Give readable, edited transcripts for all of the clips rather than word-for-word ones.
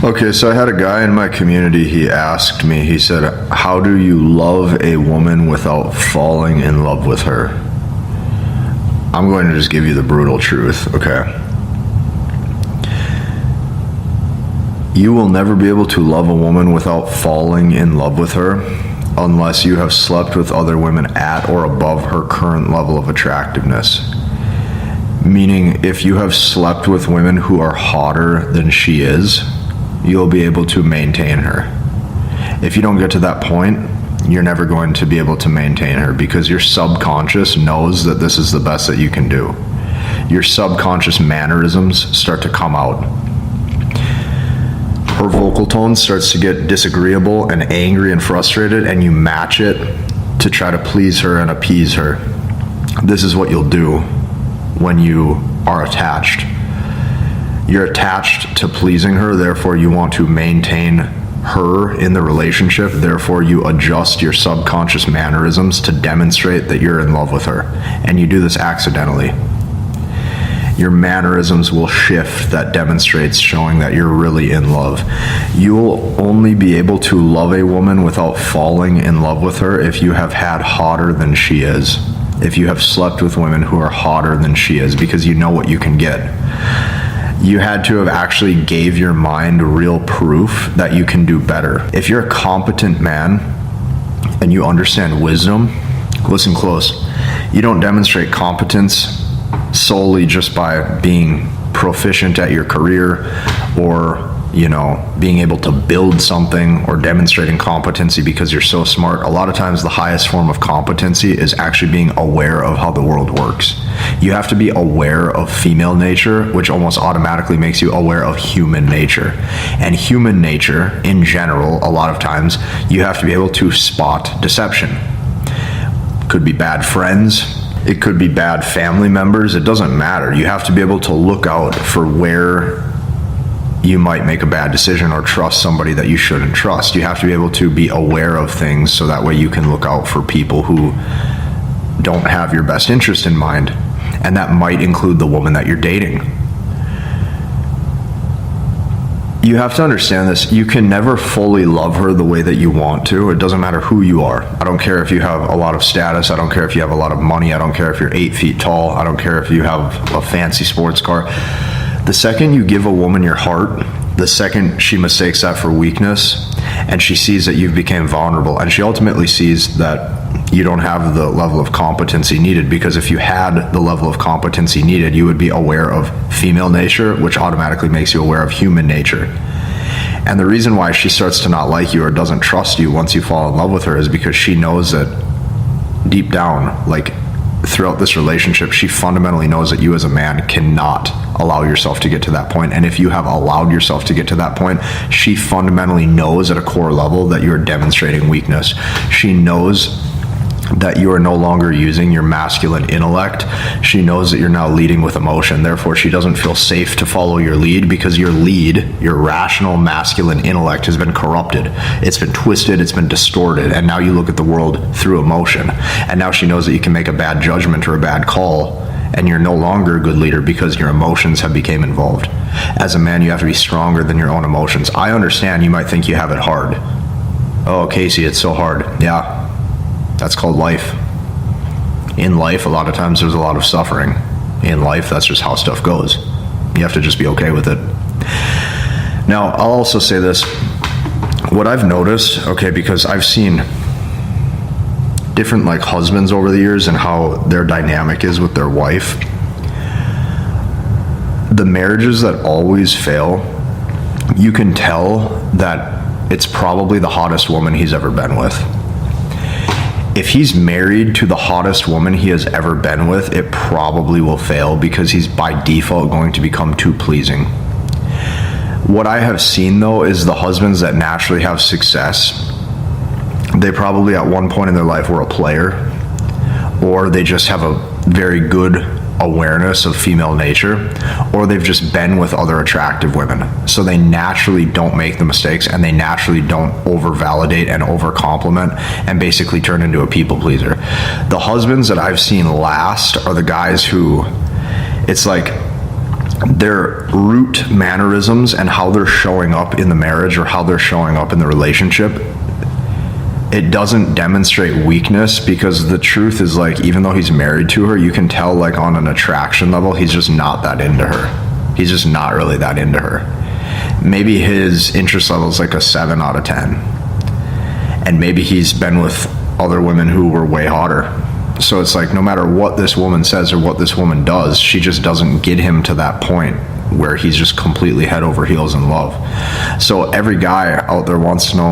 Okay, so I had a guy in my community, he asked me, he said, how do you love a woman without falling in love with her? I'm going to just give you the brutal truth, okay? You will never be able to love a woman without falling in love with her unless you have slept with other women at or above her current level of attractiveness. Meaning, if you have slept with women who are hotter than she is, you'll be able to maintain her. If you don't get to that point, you're never going to be able to maintain her because your subconscious knows that this is the best that you can do. Your subconscious mannerisms start to come out. Her vocal tone starts to get disagreeable and angry and frustrated, and you match it to try to please her and appease her. This is what you'll do when you are attached. You're attached to pleasing her, therefore you want to maintain her in the relationship, therefore you adjust your subconscious mannerisms to demonstrate that you're in love with her, and you do this accidentally. Your mannerisms will shift that demonstrates showing that you're really in love. You'll only be able to love a woman without falling in love with her if you have had hotter than she is. If you have slept with women who are hotter than she is, because you know what you can get. You had to have actually gave your mind real proof that you can do better. If you're a competent man and you understand wisdom, listen close. You don't demonstrate competence solely just by being proficient at your career or, being able to build something or demonstrating competency because you're so smart. A lot of times the highest form of competency is actually being aware of how the world works. You have to be aware of female nature, which almost automatically makes you aware of human nature. And human nature, in general, a lot of times, you have to be able to spot deception. Could be bad friends. It could be bad family members. It doesn't matter. You have to be able to look out for where you might make a bad decision or trust somebody that you shouldn't trust. You have to be able to be aware of things so that way you can look out for people who don't have your best interest in mind. And that might include the woman that you're dating. You have to understand this. You can never fully love her the way that you want to. It doesn't matter who you are. I don't care if you have a lot of status. I don't care if you have a lot of money. I don't care if you're 8 feet tall. I don't care if you have a fancy sports car. The second you give a woman your heart, the second she mistakes that for weakness, and she sees that you've become vulnerable, and she ultimately sees that you don't have the level of competency needed, because if you had the level of competency needed, you would be aware of female nature, which automatically makes you aware of human nature. And the reason why she starts to not like you or doesn't trust you once you fall in love with her is because she knows that deep down, throughout this relationship, she fundamentally knows that you as a man cannot allow yourself to get to that point. And if you have allowed yourself to get to that point, she fundamentally knows at a core level that you're demonstrating weakness. She knows that you are no longer using your masculine intellect. She knows that you're now leading with emotion. Therefore, she doesn't feel safe to follow your lead because your rational masculine intellect has been corrupted. It's been twisted, it's been distorted, and now you look at the world through emotion. And now she knows that you can make a bad judgment or a bad call, and you're no longer a good leader because your emotions have become involved. As a man, you have to be stronger than your own emotions. I understand you might think you have it hard. Oh, Casey, it's so hard. Yeah. That's called life. In life, a lot of times there's a lot of suffering. In life, that's just how stuff goes. You have to just be okay with it. Now, I'll also say this. What I've noticed, because I've seen different husbands over the years and how their dynamic is with their wife. The marriages that always fail, you can tell that it's probably the hottest woman he's ever been with. If he's married to the hottest woman he has ever been with, it probably will fail because he's by default going to become too pleasing. What I have seen though is the husbands that naturally have success, they probably at one point in their life were a player, or they just have a very good awareness of female nature, or they've just been with other attractive women. So they naturally don't make the mistakes, and they naturally don't over-validate and over-compliment and basically turn into a people pleaser. The husbands that I've seen last are the guys who, it's like their root mannerisms and how they're showing up in the marriage or how they're showing up in the relationship, it doesn't demonstrate weakness, because the truth is, like, even though he's married to her, you can tell, like, on an attraction level, he's just not that into her. He's just not really that into her. Maybe his interest level is like a 7 out of 10. And maybe he's been with other women who were way hotter. So it's like, no matter what this woman says or what this woman does, she just doesn't get him to that point where he's just completely head over heels in love. So every guy out there wants to know,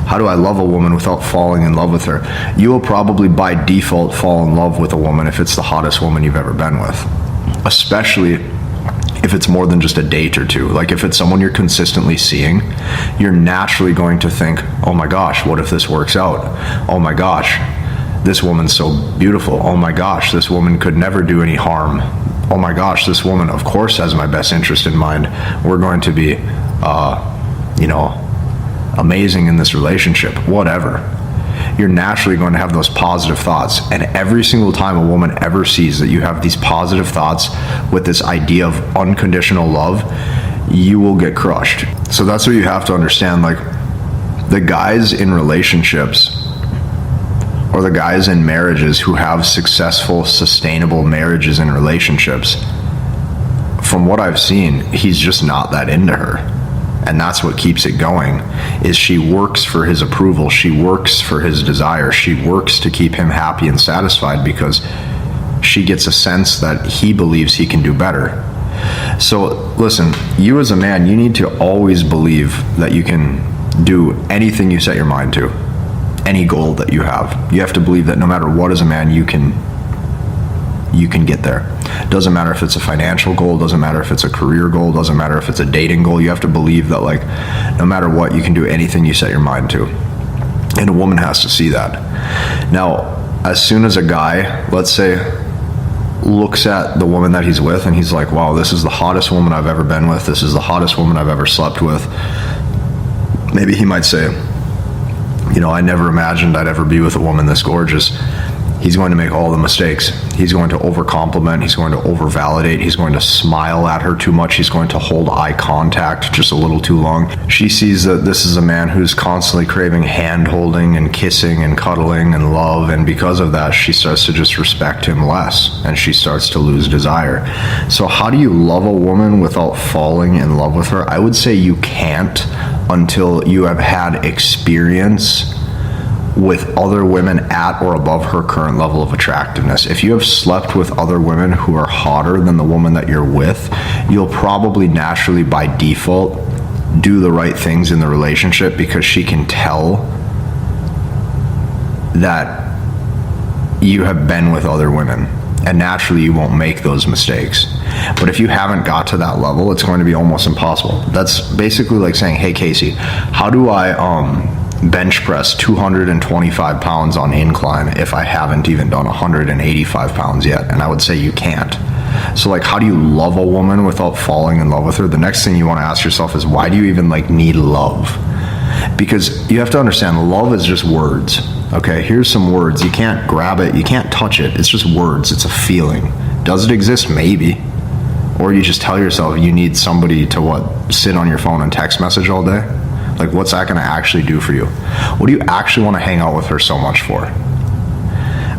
how do I love a woman without falling in love with her? You will probably by default fall in love with a woman if it's the hottest woman you've ever been with, especially if it's more than just a date or two. Like, if it's someone you're consistently seeing, you're naturally going to think, oh my gosh, what if this works out? Oh my gosh, this woman's so beautiful. Oh my gosh, this woman could never do any harm. Oh my gosh, this woman of course has my best interest in mind. We're going to be, amazing in this relationship, whatever. You're naturally going to have those positive thoughts. And every single time a woman ever sees that you have these positive thoughts with this idea of unconditional love, you will get crushed. So that's what you have to understand. Like, the guys in relationships or the guys in marriages who have successful, sustainable marriages and relationships, from what I've seen, he's just not that into her. And that's what keeps it going, is she works for his approval. She works for his desire. She works to keep him happy and satisfied because she gets a sense that he believes he can do better. So listen, you as a man, you need to always believe that you can do anything you set your mind to, any goal that you have. You have to believe that no matter what as a man, you can get there. Doesn't matter if it's a financial goal, doesn't matter if it's a career goal, doesn't matter if it's a dating goal. You have to believe that, like, no matter what, you can do anything you set your mind to. And a woman has to see that. Now, as soon as a guy, let's say, looks at the woman that he's with and he's like, wow, this is the hottest woman I've ever been with, this is the hottest woman I've ever slept with, maybe he might say, I never imagined I'd ever be with a woman this gorgeous. He's going to make all the mistakes. He's going to overcompliment. He's going to overvalidate. He's going to smile at her too much. He's going to hold eye contact just a little too long. She sees that this is a man who's constantly craving hand-holding and kissing and cuddling and love, and because of that, she starts to just respect him less, and she starts to lose desire. So how do you love a woman without falling in love with her? I would say you can't until you have had experience with other women at or above her current level of attractiveness. If you have slept with other women who are hotter than the woman that you're with, you'll probably naturally by default do the right things in the relationship because she can tell that you have been with other women, and naturally you won't make those mistakes. But if you haven't got to that level, it's going to be almost impossible. That's basically like saying, hey Casey, how do I bench press 225 pounds on incline if I haven't even done 185 pounds yet? And I would say you can't. So like, how do you love a woman without falling in love with her? The next thing you want to ask yourself is, why do you even need love? Because you have to understand, love is just words. Okay, here's some words. You can't grab it, you can't touch it. It's just words. It's a feeling. Does it exist? Maybe. Or you just tell yourself you need somebody to sit on your phone and text message all day? Like, what's that going to actually do for you? What do you actually want to hang out with her so much for?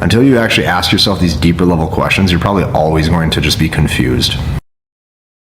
Until you actually ask yourself these deeper level questions, you're probably always going to just be confused.